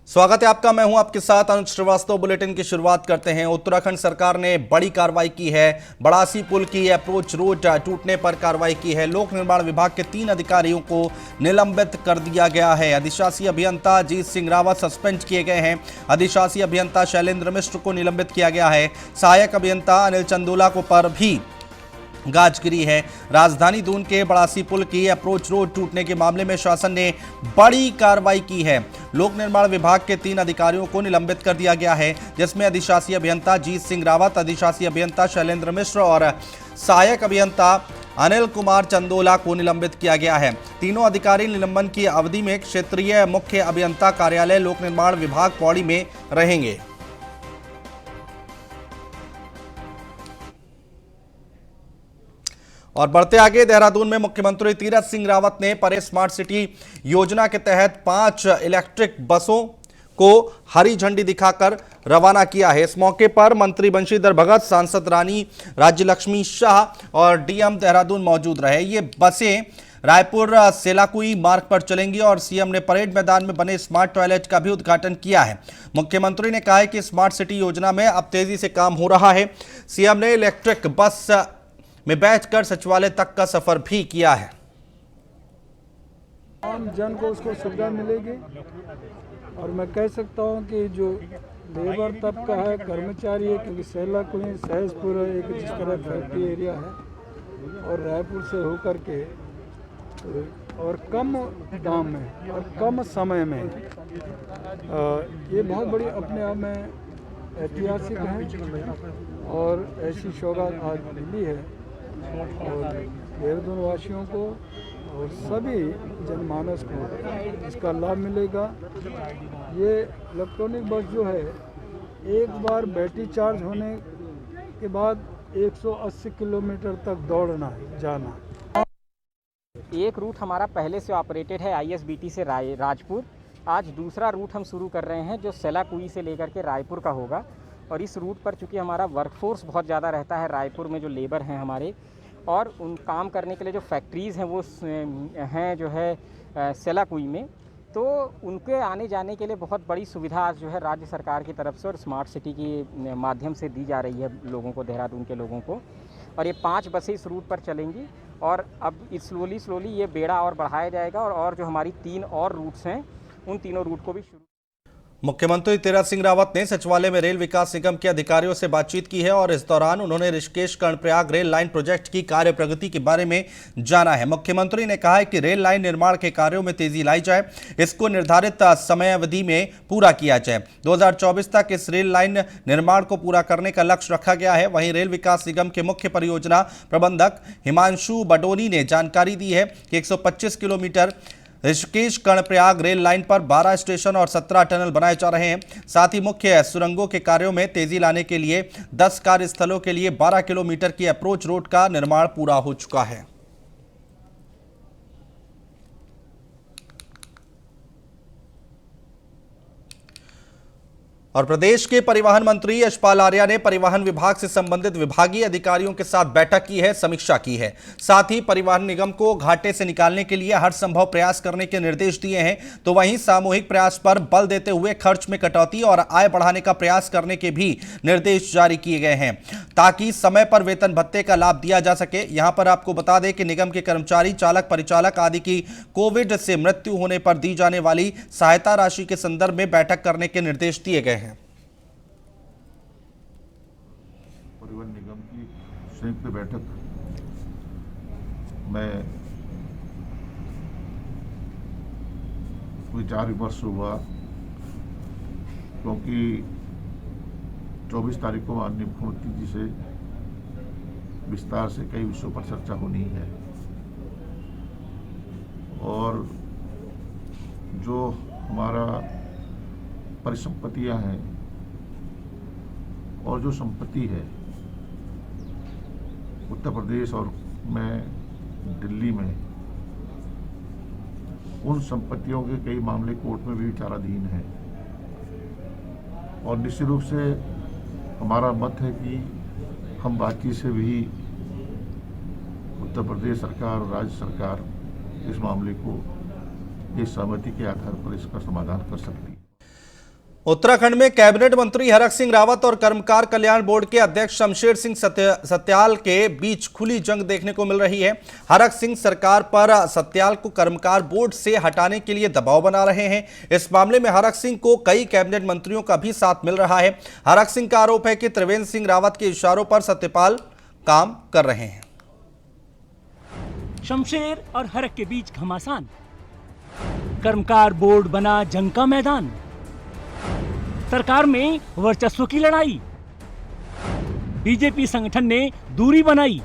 स्वागत है आपका। मैं हूं आपके साथ अनुज श्रीवास्तव। बुलेटिन की शुरुआत करते हैं। उत्तराखंड सरकार ने बड़ी कार्रवाई की है। बड़ासी पुल की अप्रोच रोड टूटने पर कार्रवाई की है। लोक निर्माण विभाग के 3 अधिकारियों को निलंबित कर दिया गया है। अधिशासी अभियंता जीत सिंह रावत सस्पेंड किए गए हैं। अधिशासी अभियंता शैलेंद्र मिश्र को निलंबित किया गया है। सहायक अभियंता अनिल चंदोला को पर भी गाज गिरी है। राजधानी दून के बड़ासी पुल की अप्रोच रोड टूटने के मामले में शासन ने बड़ी कार्रवाई की है। लोक निर्माण विभाग के 3 अधिकारियों को निलंबित कर दिया गया है, जिसमें अधिशासी अभियंता जीत सिंह रावत, अधिशासी अभियंता शैलेंद्र मिश्र और सहायक अभियंता अनिल कुमार चंदोला को निलंबित किया गया है। तीनों अधिकारी निलंबन की अवधि में क्षेत्रीय मुख्य अभियंता कार्यालय लोक निर्माण विभाग पौड़ी में रहेंगे। और बढ़ते आगे, देहरादून में मुख्यमंत्री तीरथ सिंह रावत ने परे स्मार्ट सिटी योजना के तहत 5 इलेक्ट्रिक बसों को हरी झंडी दिखाकर रवाना किया है। इस मौके पर मंत्री बंशीधर भगत, सांसद रानी राज्यलक्ष्मी शाह और डीएम देहरादून मौजूद रहे। ये बसें रायपुर सेलाकुई मार्ग पर चलेंगी और सीएम ने परेड मैदान में बने स्मार्ट टॉयलेट का भी उद्घाटन किया है। मुख्यमंत्री ने कहा है कि स्मार्ट सिटी योजना में अब तेजी से काम हो रहा है। सीएम ने इलेक्ट्रिक बस में बैठकर सचिवालय तक का सफर भी किया है। आम जन को उसको सुविधा मिलेगी और मैं कह सकता हूं कि जो लेबर तबका है, कर्मचारी है, क्योंकि सेलाकुई सहजपुर एक जिस तरह फैक्ट्री एरिया है और रायपुर से होकर के और कम दाम में और कम समय में ये बहुत बड़ी अपने आप में ऐतिहासिक है और ऐसी सौगात आज मिली है और देहरादून वासियों को और सभी जनमानस को इसका लाभ मिलेगा। ये इलेक्ट्रॉनिक बस जो है एक बार बैटरी चार्ज होने के बाद 180 किलोमीटर तक दौड़ना है, जाना। एक रूट हमारा पहले से ऑपरेटेड है आईएसबीटी से राजपुर। आज दूसरा रूट हम शुरू कर रहे हैं जो सेलाकुई से लेकर के रायपुर का होगा। और इस रूट पर चूँकि हमारा वर्कफोर्स बहुत ज़्यादा रहता है, रायपुर में जो लेबर हैं हमारे और उन काम करने के लिए जो फैक्ट्रीज़ हैं वो हैं जो है सेलाकुई में, तो उनके आने जाने के लिए बहुत बड़ी सुविधा आज जो है राज्य सरकार की तरफ से और स्मार्ट सिटी के माध्यम से दी जा रही है लोगों को, देहरादून के लोगों को। और ये 5 बसें इस रूट पर चलेंगी और अब स्लोली ये बेड़ा और बढ़ाया जाएगा और जो हमारी 3 और रूट्स हैं उन तीनों रूट को भी शुरू। मुख्यमंत्री तीरथ सिंह रावत ने सचिवालय में रेल विकास निगम के अधिकारियों से बातचीत की है और इस दौरान उन्होंने Rishikesh Karnaprayag rail line project की कार्य प्रगति के बारे में जाना है। मुख्यमंत्री ने कहा है कि रेल लाइन निर्माण के कार्यों में तेजी लाई जाए, इसको निर्धारित समय अवधि में पूरा किया जाए। 2024 तक इस रेल लाइन निर्माण को पूरा करने का लक्ष्य रखा गया है। वहीं रेल विकास निगम के मुख्य परियोजना प्रबंधक हिमांशु बडोनी ने जानकारी दी है कि 125 kilometre Rishikesh Karnaprayag rail line पर 12 स्टेशन और 17 टनल बनाए जा रहे हैं। साथ ही मुख्य सुरंगों के कार्यों में तेजी लाने के लिए 10 कार्यस्थलों के लिए 12 किलोमीटर की अप्रोच रोड का निर्माण पूरा हो चुका है। और प्रदेश के परिवहन मंत्री यशपाल आर्या ने परिवहन विभाग से संबंधित विभागीय अधिकारियों के साथ बैठक की है, समीक्षा की है। साथ ही परिवहन निगम को घाटे से निकालने के लिए हर संभव प्रयास करने के निर्देश दिए हैं। तो वहीं सामूहिक प्रयास पर बल देते हुए खर्च में कटौती और आय बढ़ाने का प्रयास करने के भी निर्देश जारी किए गए हैं, ताकि समय पर वेतन भत्ते का लाभ दिया जा सके। यहां पर आपको बता दें कि निगम के कर्मचारी, चालक, परिचालक आदि की कोविड से मृत्यु होने पर दी जाने वाली सहायता राशि के संदर्भ में बैठक करने के निर्देश दिए गए हैं। परिवहन निगम की संयुक्त बैठक में विचार विमर्श हुआ, क्योंकि 24 तारीख को माननीय मुख्यमंत्री जी से विस्तार से कई विषयों पर चर्चा होनी है और जो हमारा परिसंपत्तियां हैं और जो संपत्ति है उत्तर प्रदेश और दिल्ली में, उन संपत्तियों के कई मामले कोर्ट में भी विचाराधीन हैं और निश्चित रूप से हमारा मत है कि हम बातचीत से भी उत्तर प्रदेश सरकार और राज्य सरकार इस मामले को इस सहमति के आधार पर इसका समाधान कर सकती है। उत्तराखंड में कैबिनेट मंत्री हरक सिंह रावत और कर्मकार कल्याण बोर्ड के अध्यक्ष शमशेर सिंह सत्याल के बीच खुली जंग देखने को मिल रही है। हरक सिंह सरकार पर सत्याल को कर्मकार बोर्ड से हटाने के लिए दबाव बना रहे हैं। इस मामले में हरक सिंह को कई कैबिनेट मंत्रियों का भी साथ मिल रहा है। हरक सिंह का आरोप है कि त्रिवेंद्र सिंह रावत के इशारों पर सत्यपाल काम कर रहे हैं। शमशेर और हरक के बीच घमासान, कर्मकार बोर्ड बना जंग का मैदान, सरकार में वर्चस्व की लड़ाई, बीजेपी संगठन ने दूरी बनाई।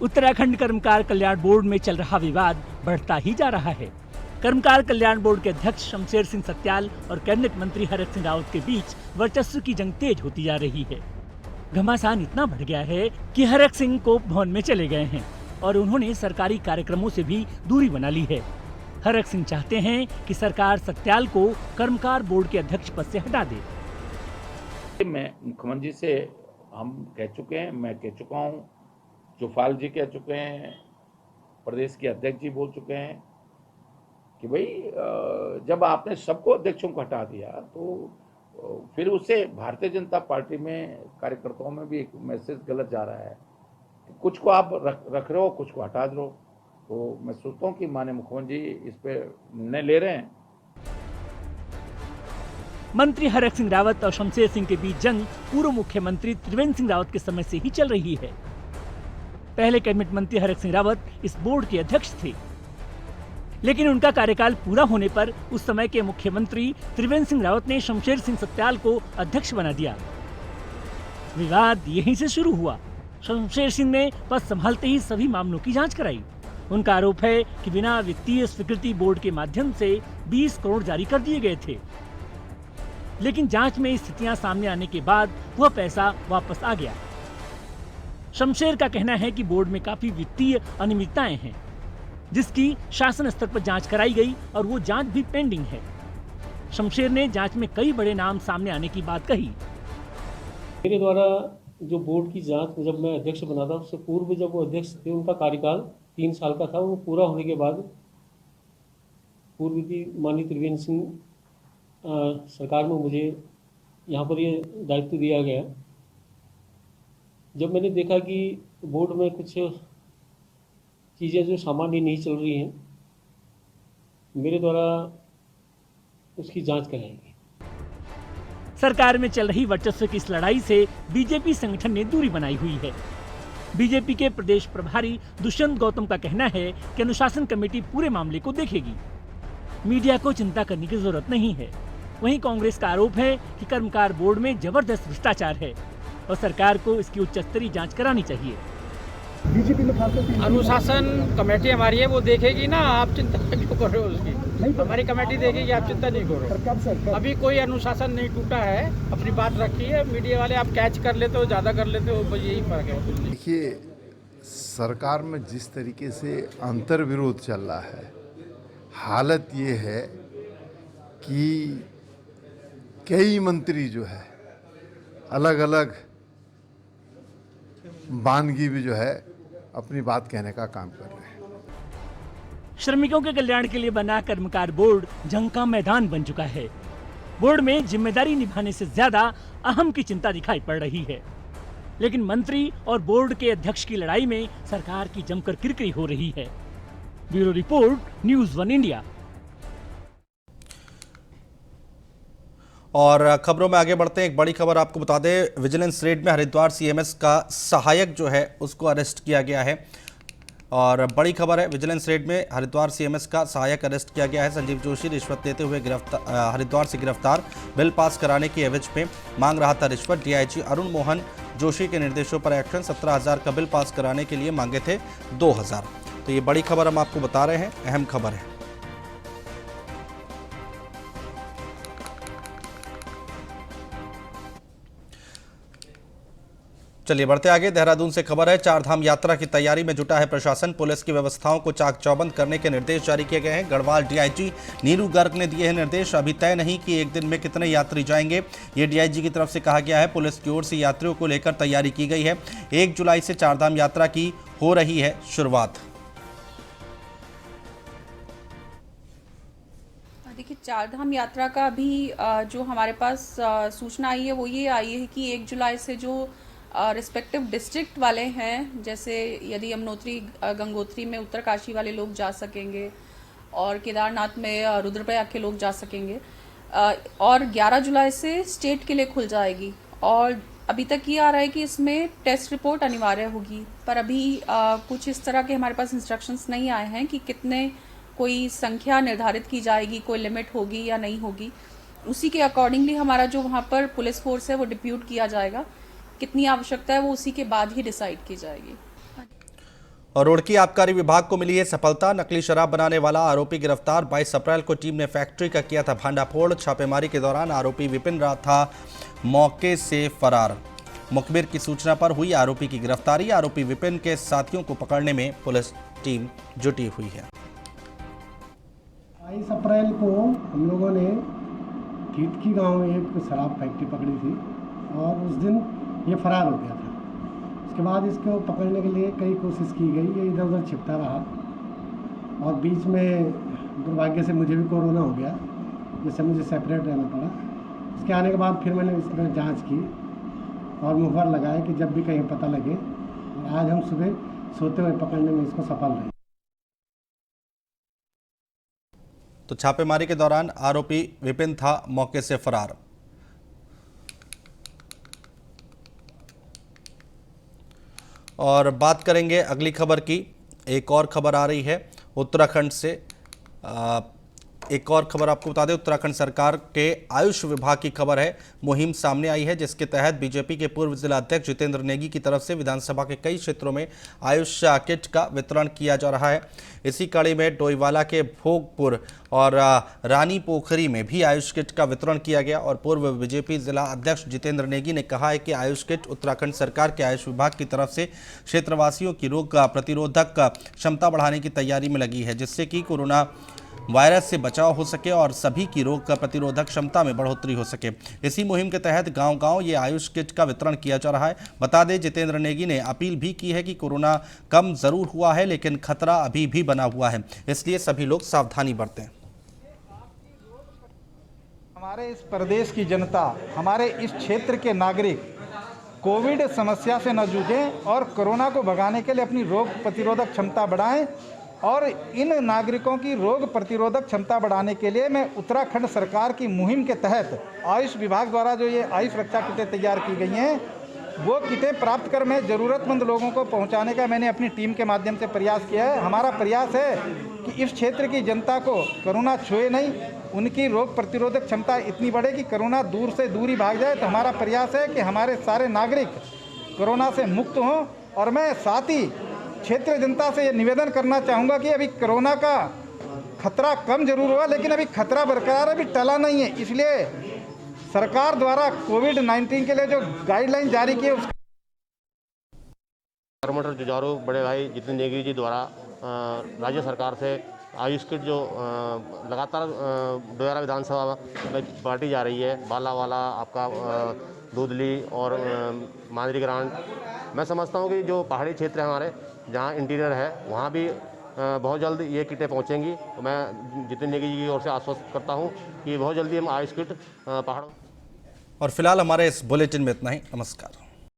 उत्तराखंड कर्मकार कल्याण बोर्ड में चल रहा विवाद बढ़ता ही जा रहा है। कर्मकार कल्याण बोर्ड के अध्यक्ष शमशेर सिंह सत्याल और कैबिनेट मंत्री हरक सिंह रावत के बीच वर्चस्व की जंग तेज होती जा रही है। घमासान इतना बढ़ गया है कि हरक सिंह को भवन में चले गए हैं और उन्होंने सरकारी कार्यक्रमों से भी दूरी बना ली है। हरक सिंह चाहते हैं कि सरकार सत्याल को कर्मकार बोर्ड के अध्यक्ष पद से हटा दे। मैं मुख्यमंत्री से हम कह चुके हैं, मैं कह चुका हूं, चौफाल जी कह चुके हैं, प्रदेश के अध्यक्ष जी बोल चुके हैं कि भाई जब आपने सबको अध्यक्षों को हटा दिया तो फिर उससे भारतीय जनता पार्टी में कार्यकर्ताओं में भी एक मैसेज गलत जा रहा है कि कुछ को आप रख रहे हो, कुछ को हटा दो। तो मैं सोचता हूँ कि माननीय मुख्यमंत्री इस पे निर्णय ले रहे हैं। मंत्री हरक सिंह रावत और शमशेर सिंह के बीच जंग पूर्व मुख्यमंत्री त्रिवेंद्र सिंह रावत के समय से ही चल रही है। पहले कैबिनेट मंत्री हरक सिंह रावत इस बोर्ड के अध्यक्ष थे, लेकिन उनका कार्यकाल पूरा होने पर उस समय के मुख्यमंत्री त्रिवेंद्र सिंह रावत ने शमशेर सिंह सत्याल को अध्यक्ष बना दिया। विवाद यहीं से शुरू हुआ। शमशेर सिंह ने पद संभालते ही सभी मामलों की जांच कराई। उनका आरोप है कि बिना वित्तीय स्वीकृति बोर्ड के माध्यम से 20 करोड़ जारी कर दिए गए थे, लेकिन जांच में स्थितियां सामने आने के बाद वह पैसा वापस आ गया। शमशेर का कहना है कि बोर्ड में काफी वित्तीय अनियमितताएं हैं, जिसकी शासन स्तर पर जांच कराई गई और वो जांच भी पेंडिंग है। शमशेर ने जांच में कई बड़े नाम सामने आने की बात कही। मेरे द्वारा जो बोर्ड की जांच जब मैं अध्यक्ष बना था, उससे पूर्व जब वो अध्यक्ष थे, उनका कार्यकाल 3 साल का था। वो पूरा होने के बाद पूर्व की माननीय त्रिवेंद्र सिंह सरकार में मुझे यहाँ पर ये दायित्व दिया गया। जब मैंने देखा कि बोर्ड में कुछ चीज़ें जो सामान्य नहीं चल रही हैं, मेरे द्वारा उसकी जांच कराएंगे। सरकार में चल रही वर्चस्व की इस लड़ाई से बीजेपी संगठन ने दूरी बनाई हुई है। बीजेपी के प्रदेश प्रभारी दुष्यंत गौतम का कहना है कि अनुशासन कमेटी पूरे मामले को देखेगी, मीडिया को चिंता करने की जरूरत नहीं है। वहीं कांग्रेस का आरोप है कि कर्मकार बोर्ड में जबरदस्त भ्रष्टाचार है और सरकार को इसकी उच्च स्तरीय जांच करानी चाहिए। अनुशासन कमेटी हमारी है, वो देखेगी ना, आप चिंता क्यों कर रहे हो उसकी? हमारी कमेटी देखेगी, आप चिंता नहीं करो। अभी कोई अनुशासन नहीं टूटा है, अपनी बात रखी है। मीडिया वाले आप कैच कर लेते हो, ज़्यादा कर लेते हो, बस यही फर्क है। देखिए, सरकार में जिस तरीके से अंतर्विरोध चल रहा है, हालत ये है कि कई मंत्री जो है अलग अलग बानगी भी जो है अपनी बात कहने का काम कर रहे हैं। श्रमिकों के कल्याण के लिए बना कर्मकार बोर्ड जंग का मैदान बन चुका है। बोर्ड में जिम्मेदारी निभाने से ज्यादा अहम की चिंता दिखाई पड़ रही है, लेकिन मंत्री और बोर्ड के अध्यक्ष की लड़ाई में सरकार की जमकर किरकिरी हो रही है। Bureau report, news 1 India. और खबरों में आगे बढ़ते हैं। एक बड़ी खबर आपको बता दें, विजिलेंस रेड में हरिद्वार सीएमएस का सहायक जो है उसको अरेस्ट किया गया है। और बड़ी खबर है, विजिलेंस रेड में हरिद्वार सीएमएस का सहायक अरेस्ट किया गया है। संजीव जोशी रिश्वत देते हुए हरिद्वार से गिरफ्तार। बिल पास कराने की एवज में मांग रहा था रिश्वत। डीआईजी अरुण मोहन जोशी के निर्देशों पर एक्शन। 17,000 का बिल पास कराने के लिए मांगे थे 2,000। तो ये बड़ी खबर हम आपको बता रहे हैं, अहम खबर है। चलिए बढ़ते आगे। देहरादून से खबर है, 4 धाम यात्रा की तैयारी में जुटा है प्रशासन। पुलिस की व्यवस्थाओं को चाक चौबंद करने के निर्देश जारी किए गए हैं। गढ़वाल डीआईजी नीरू गर्ग ने दिए हैं निर्देश। अभी तय नहीं कि एक दिन में कितने यात्री जाएंगे, ये डीआईजी की तरफ से कहा गया है। पुलिस की ओर से यात्रियों को लेकर तैयारी की गई है। 1 जुलाई से 4 धाम यात्रा की हो रही है शुरुआत। देखिए, चारधाम यात्रा का भी जो हमारे पास सूचना आई है वो ये आई है कि 1 जुलाई से जो रिस्पेक्टिव डिस्ट्रिक्ट वाले हैं, जैसे यदि यमुनोत्री गंगोत्री में उत्तरकाशी वाले लोग जा सकेंगे और केदारनाथ में रुद्रप्रयाग के लोग जा सकेंगे, और 11 जुलाई से स्टेट के लिए खुल जाएगी। और अभी तक ये आ रहा है कि इसमें टेस्ट रिपोर्ट अनिवार्य होगी, पर अभी कुछ इस तरह के हमारे पास इंस्ट्रक्शंस नहीं आए हैं कि कितने कोई संख्या निर्धारित की जाएगी, कोई लिमिट होगी या नहीं होगी। उसी के अकॉर्डिंगली हमारा जो वहाँ पर पुलिस फोर्स है वो डिप्यूट किया जाएगा, कितनी आवश्यकता है वो उसी के बाद ही डिसाइड की जाएगी। और रुड़की आबकारी विभाग को मिली है सफलता, नकली शराब बनाने वाला आरोपी गिरफ्तार। 22 अप्रैल को टीम ने फैक्ट्री का किया था भांडाफोड़। छापेमारी के दौरान आरोपी विपिन राज था मौके से फरार। मुखबिर की सूचना पर हुई आरोपी की गिरफ्तारी। आरोपी विपिन के साथियों को पकड़ने में पुलिस टीम जुटी हुई है। 22 अप्रैल को हम लोगों ने कीतकी गांव में एक शराब फैक्ट्री पकड़ी थी और उस दिन ये फरार हो गया था। उसके बाद इसको पकड़ने के लिए कई कोशिश की गई, ये इधर उधर छिपता रहा और बीच में दुर्भाग्य से मुझे भी कोरोना हो गया, जिससे मुझे सेपरेट रहना पड़ा। उसके आने के बाद फिर मैंने इस पर जाँच की और मुहर लगाया कि जब भी कहीं पता लगे, और आज हम सुबह सोते हुए पकड़ने में इसको सफल रहे। तो छापेमारी के दौरान आरोपी विपिन था मौके से फरार। और बात करेंगे अगली खबर की। एक और खबर आ रही है उत्तराखंड से। एक और खबर आपको बता दें, उत्तराखंड सरकार के आयुष विभाग की खबर है। मुहिम सामने आई है जिसके तहत बीजेपी के पूर्व जिला अध्यक्ष जितेंद्र नेगी की तरफ से विधानसभा के कई क्षेत्रों में आयुष किट का वितरण किया जा रहा है। इसी कड़ी में डोईवाला के भोगपुर और रानी पोखरी में भी आयुष किट का वितरण किया गया। और पूर्व बीजेपी जिला अध्यक्ष जितेंद्र नेगी ने कहा है कि आयुष किट उत्तराखंड सरकार के आयुष विभाग की तरफ से क्षेत्रवासियों की रोग प्रतिरोधक क्षमता बढ़ाने की तैयारी में लगी है, जिससे कि कोरोना वायरस से बचाव हो सके और सभी की रोग प्रतिरोधक क्षमता में बढ़ोतरी हो सके। इसी मुहिम के तहत गांव-गांव ये आयुष किट का वितरण किया जा रहा है। बता दें, जितेंद्र नेगी ने अपील भी की है कि कोरोना कम जरूर हुआ है लेकिन खतरा अभी भी बना हुआ है, इसलिए सभी लोग सावधानी बरतें। हमारे इस प्रदेश की जनता, हमारे इस क्षेत्र के नागरिक कोविड समस्या से न जूझें और कोरोना को भगाने के लिए अपनी रोग प्रतिरोधक क्षमता बढ़ाएं। और इन नागरिकों की रोग प्रतिरोधक क्षमता बढ़ाने के लिए मैं उत्तराखंड सरकार की मुहिम के तहत आयुष विभाग द्वारा जो ये आयुष रक्षा किटें तैयार की गई हैं, वो किटें प्राप्त कर मैं ज़रूरतमंद लोगों को पहुंचाने का मैंने अपनी टीम के माध्यम से प्रयास किया है। हमारा प्रयास है कि इस क्षेत्र की जनता को कोरोना छुए नहीं, उनकी रोग प्रतिरोधक क्षमता इतनी बढ़े कि कोरोना दूर से दूर ही भाग जाए। तो हमारा प्रयास है कि हमारे सारे नागरिक कोरोना से मुक्त हों। और मैं साथ ही क्षेत्रीय जनता से ये निवेदन करना चाहूँगा कि अभी कोरोना का खतरा कम जरूर हुआ लेकिन अभी खतरा बरकरार, अभी टला नहीं है। इसलिए सरकार द्वारा कोविड-19 के लिए जो गाइडलाइन जारी की है उसका प्रमोटर जुझारू बड़े भाई जितेंद्र नेगी जी द्वारा राज्य सरकार से आयुष किट जो लगातार डोईवाला विधानसभा में बांटी जा रही है, बालावाला आपका दूधली और मांदरी ग्रांट। मैं समझता हूँ कि जो पहाड़ी क्षेत्र है हमारे, जहाँ इंटीरियर है, वहाँ भी बहुत जल्द ये किटें पहुँचेंगी। तो मैं जितेंद्र नेगी जी की ओर से आश्वस्त करता हूँ कि बहुत जल्दी हम आयुष किट पहाड़ों। और फिलहाल हमारे इस बुलेटिन में इतना ही। नमस्कार।